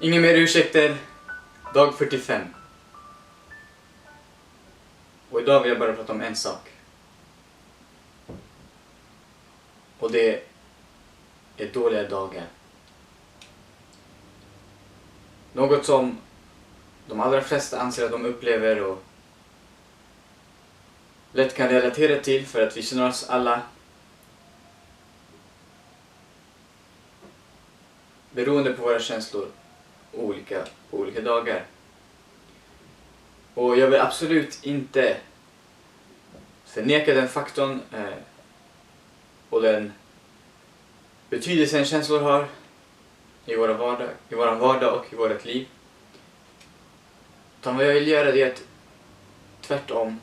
Inga mer ursäkter. Dag 45. Och idag vill jag bara prata om en sak. Och det är dåliga dagar. Något som de allra flesta anser att de upplever och lätt kan relatera till, för att vi känner oss alla beroende på våra känslor på olika dagar. Och jag vill absolut inte förneka den faktorn och den betydelsen känslor har i vår vardag och i vårt liv. Utan vad jag vill göra är att tvärtom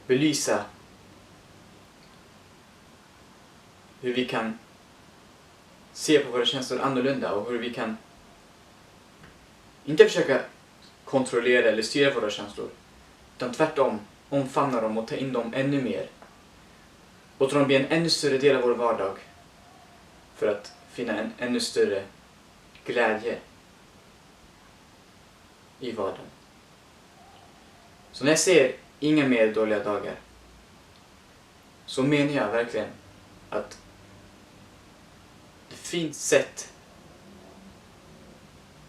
belysa hur vi kan se på våra känslor annorlunda och hur vi kan inte försöka kontrollera eller styra våra känslor, utan tvärtom omfamna dem och ta in dem ännu mer. Låta dem bli en ännu större del av vår vardag för att finna en ännu större glädje i vardagen. Så när jag ser inga mer dåliga dagar, så menar jag verkligen att det finns sätt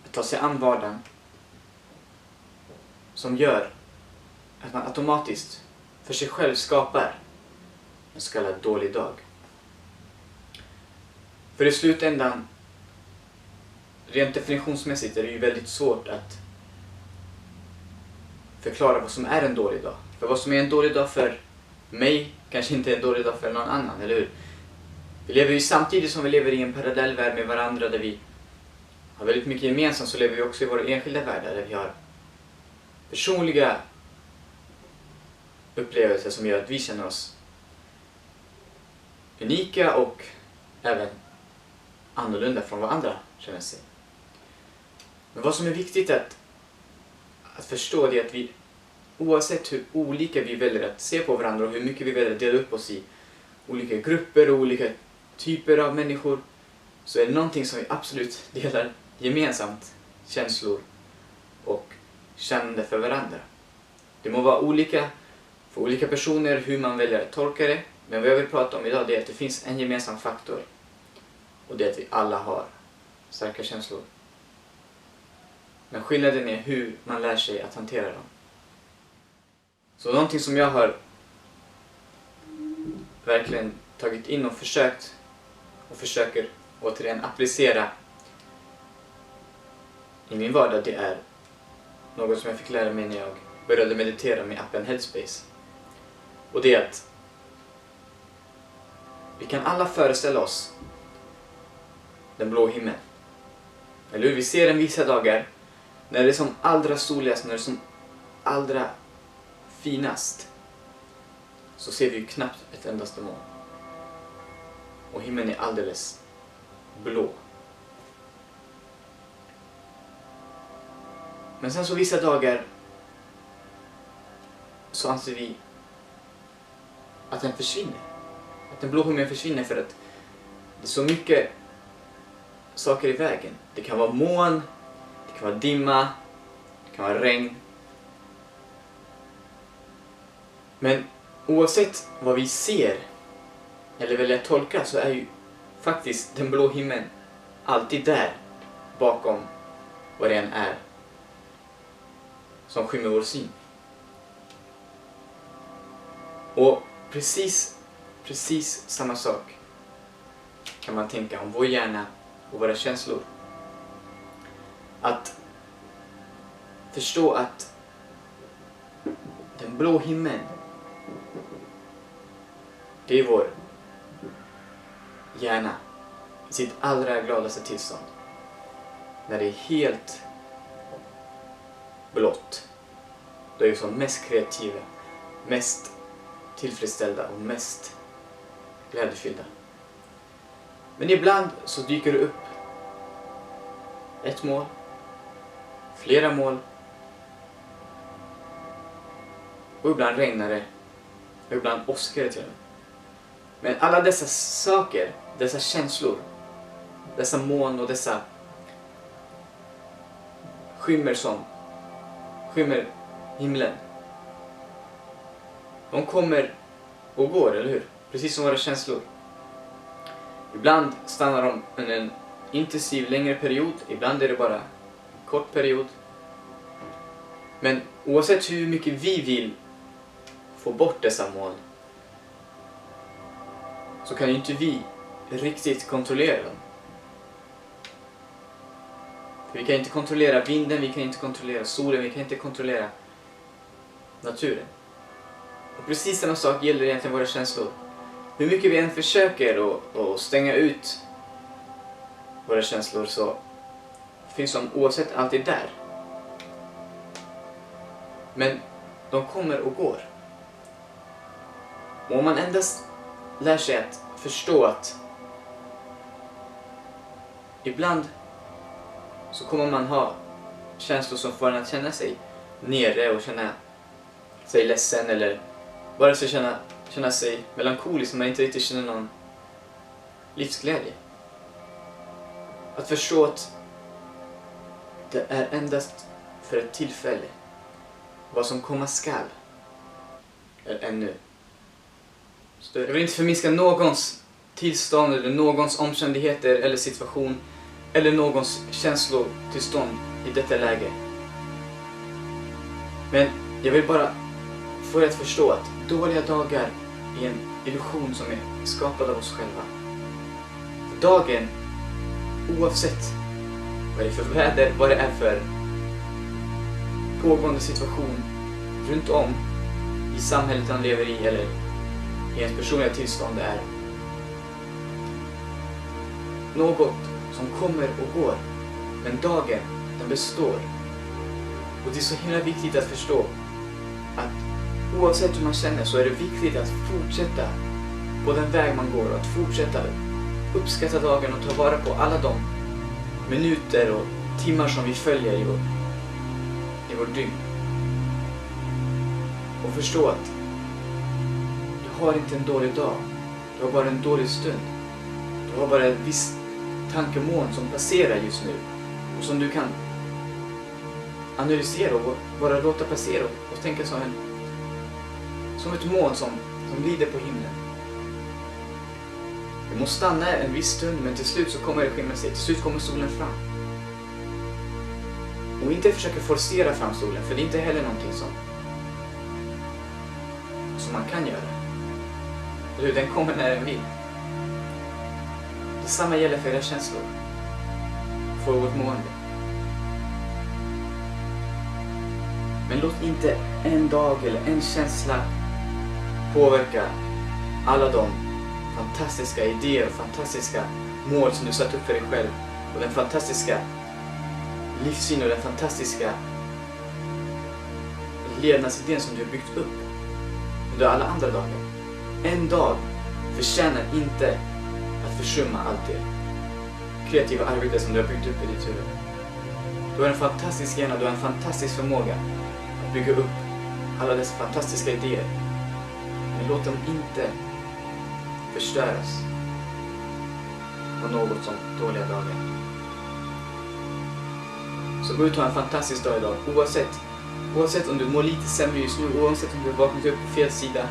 att ta sig an vardagen som gör att man automatiskt för sig själv skapar en så kallad dålig dag. För i slutändan, rent definitionsmässigt, är det ju väldigt svårt att förklara vad som är en dålig dag. För vad som är en dålig dag för mig kanske inte är en dålig dag för någon annan, eller hur? Vi lever ju samtidigt som vi lever i en parallellvärld med varandra där vi har väldigt mycket gemensamt, så lever vi också i våra enskilda världar där vi har personliga upplevelser som gör att vi känner oss unika och även annorlunda från vad andra känner sig. Men vad som är viktigt att förstå är att vi, oavsett hur olika vi väljer att se på varandra och hur mycket vi väljer att dela upp oss i olika grupper och olika typer av människor, så är det någonting som vi absolut delar gemensamt: känslor och kännande för varandra. Det må vara olika för olika personer hur man väljer att tolka det, men vad jag vill prata om idag är att det finns en gemensam faktor, och det är att vi alla har starka känslor. Men skillnaden är hur man lär sig att hantera dem. Så någonting som jag har verkligen tagit in och försöker återigen applicera i min vardag, det är något som jag fick lära mig när jag började meditera med appen Headspace. Och det är att vi kan alla föreställa oss den blå himlen. Eller hur? Vi ser den vissa dagar när det är som allra soligast, när det är som allra finast, så ser vi ju knappt ett endaste moln. Och himlen är alldeles blå. Men sen så vissa dagar så anser vi att den försvinner. Att den blå himlen försvinner för att det är så mycket saker i vägen. Det kan vara moln, det kan vara dimma, det kan vara regn. Men oavsett vad vi ser eller väljer att tolka, så är ju faktiskt den blå himlen alltid där bakom vad det än är som skymmer vår syn. Och precis samma sak kan man tänka om vår hjärna och våra känslor. Att förstå att den blå himlen, det är vår hjärna i sitt allra gladaste tillstånd. När det är helt blått. Då är vi som mest kreativa, mest tillfredsställda och mest glädjefyllda. Men ibland så dyker det upp ett mål, flera mål, och ibland regnar det, och ibland åskar det till och med. Men alla dessa saker, dessa känslor, dessa moln och dessa skymmer himlen. De kommer och går, eller hur? Precis som våra känslor. Ibland stannar de under en intensiv längre period, ibland är det bara en kort period. Men oavsett hur mycket vi vill få bort dessa moln, så kan ju inte vi riktigt kontrollera dem. För vi kan inte kontrollera vinden, vi kan inte kontrollera solen, vi kan inte kontrollera naturen. Och precis samma sak gäller egentligen våra känslor. Hur mycket vi än försöker att stänga ut våra känslor, så finns de oavsett alltid där. Men de kommer och går. Och om man endast lär sig att förstå att ibland så kommer man ha känslor som får en att känna sig nere och känna sig ledsen, eller bara så känna sig melankolisk, man inte riktigt känner någon livsglädje. Att förstå att det är endast för ett tillfälle. Vad som komma skall är ännu större. Jag vill inte förminska någons tillstånd eller någons omständigheter eller situation eller någons känslotillstånd i detta läge. Men jag vill bara få er att förstå att dåliga dagar är en illusion som är skapad av oss själva. För dagen, oavsett vad det är för väder, vad det är för pågående situation runt om i samhället han lever i eller i ens personliga tillstånd, är något som kommer och går. Men dagen, den består. Och det är så himla viktigt att förstå att oavsett hur man känner, så är det viktigt att fortsätta på den väg man går och att fortsätta uppskatta dagen och ta vara på alla de minuter och timmar som vi följer i vår dygn. Och förstå att du har inte en dålig dag, du har bara en dålig stund. Du har bara ett visst tankemoln som passerar just nu och som du kan analysera och bara låta passera och tänka som ett moln som glider på himlen. Det måste stanna en viss stund, men till slut så kommer det skimra sig. Till slut kommer solen fram. Och inte försöka forcera fram solen, för det är inte heller någonting som man kan göra. Eller den kommer när den vill. Detsamma gäller för era känslor. För vårt mående. Men låt inte en dag eller en känsla påverka alla de fantastiska idéer och fantastiska mål som du satt upp för dig själv. Och den fantastiska livssyn och den fantastiska levnadsidén som du har byggt upp under alla andra dagar. En dag förtjänar inte att försumma allt det kreativa arbete som du har byggt upp i ditt huvud. Du har en fantastisk hjärna, du har en fantastisk förmåga att bygga upp alla dessa fantastiska idéer. Men låt dem inte förstöras av något som dåliga dagar. Så gå ut och ha en fantastisk dag idag, oavsett om du mår lite sämre just nu, oavsett om du vaknat upp på fel sida.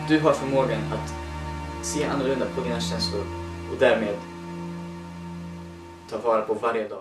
Du har förmågan att se annorlunda på dina känslor och därmed ta vara på varje dag.